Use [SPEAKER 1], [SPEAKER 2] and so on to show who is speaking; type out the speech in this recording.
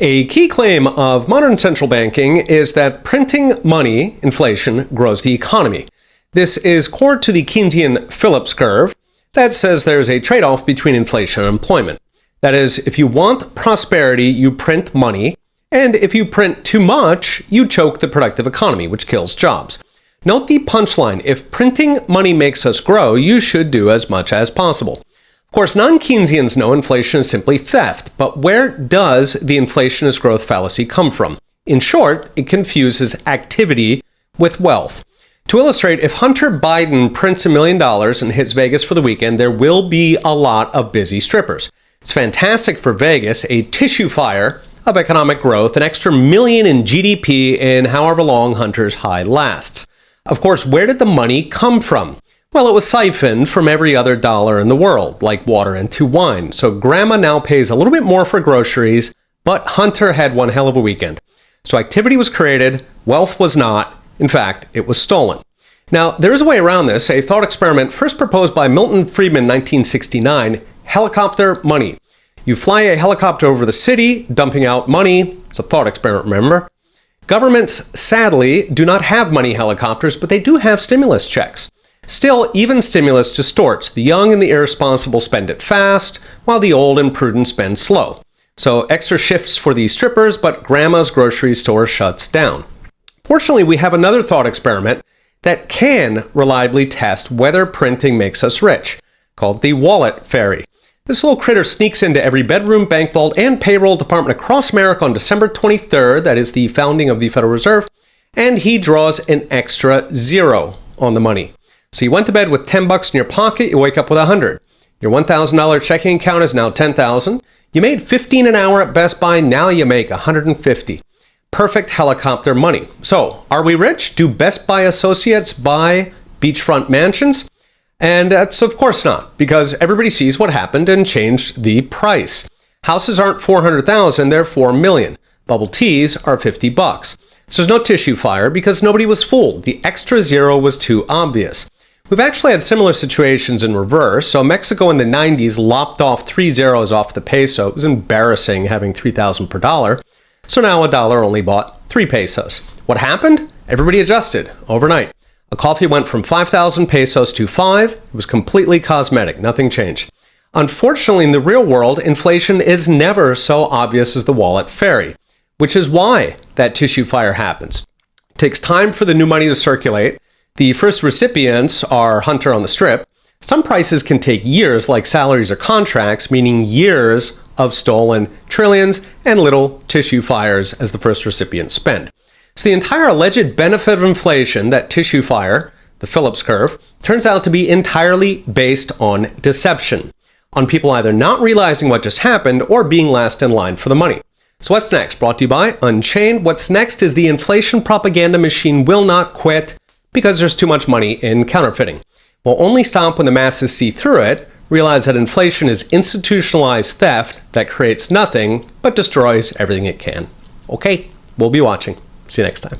[SPEAKER 1] A key claim of modern central banking is that printing money, inflation, grows the economy. This is core to the Keynesian Phillips curve that says there's a trade-off between inflation and employment. That is, if you want prosperity, you print money, and if you print too much, you choke the productive economy, which kills jobs. Note the punchline: if printing money makes us grow, you should do as much as possible. Of course, non-Keynesians know inflation is simply theft, but where does the inflation is growth fallacy come from? In short, it confuses activity with wealth. To illustrate, if Hunter Biden prints $1 million and hits Vegas for the weekend, there will be a lot of busy strippers. It's fantastic for Vegas, a tissue fire of economic growth, an extra million in GDP in however long Hunter's high lasts. Of course, where did the money come from? Well, it was siphoned from every other dollar in the world, like water into wine. So grandma now pays a little bit more for groceries, but Hunter had one hell of a weekend. So activity was created, wealth was not. In fact, it was stolen. Now, there is a way around this, a thought experiment first proposed by Milton Friedman in 1969, helicopter money. You fly a helicopter over the city, dumping out money. It's a thought experiment, remember? Governments, sadly, do not have money helicopters, but they do have stimulus checks. Still, even stimulus distorts. The young and the irresponsible spend it fast, while the old and prudent spend slow. So extra shifts for these strippers, but grandma's grocery store shuts down. Fortunately, we have another thought experiment that can reliably test whether printing makes us rich, called the wallet fairy. This little critter sneaks into every bedroom, bank vault, and payroll department across America on December 23rd, that is the founding of the Federal Reserve, and he draws an extra zero on the money. So you went to bed with $10 in your pocket, you wake up with $100. Your $1,000 checking account is now $10,000. You made $15 an hour at Best Buy, now you make $150. Perfect helicopter money. So, are we rich? Do Best Buy associates buy beachfront mansions? And that's of course not, because everybody sees what happened and changed the price. Houses aren't $400,000, they're $4 million. Bubble teas are $50. So there's no tissue fire because nobody was fooled. The extra zero was too obvious. We've actually had similar situations in reverse. So Mexico in the 90s lopped off 3 zeros off the peso. It was embarrassing having 3,000 per dollar. So now a dollar only bought 3 pesos. What happened? Everybody adjusted overnight. A coffee went from 5,000 pesos to 5. It was completely cosmetic. Nothing changed. Unfortunately, in the real world, inflation is never so obvious as the wallet fairy, which is why that tissue fire happens. It takes time for the new money to circulate. The first recipients are Hunter on the Strip. Some prices can take years, like salaries or contracts, meaning years of stolen trillions and little tissue fires as the first recipients spend. So the entire alleged benefit of inflation, that tissue fire, the Phillips curve, turns out to be entirely based on deception, on people either not realizing what just happened or being last in line for the money. So what's next? Brought to you by Unchained. What's next is the inflation propaganda machine will not quit because there's too much money in counterfeiting. Will only stop when the masses see through it, realize that inflation is institutionalized theft that creates nothing but destroys everything it can. Okay, we'll be watching. See you next time.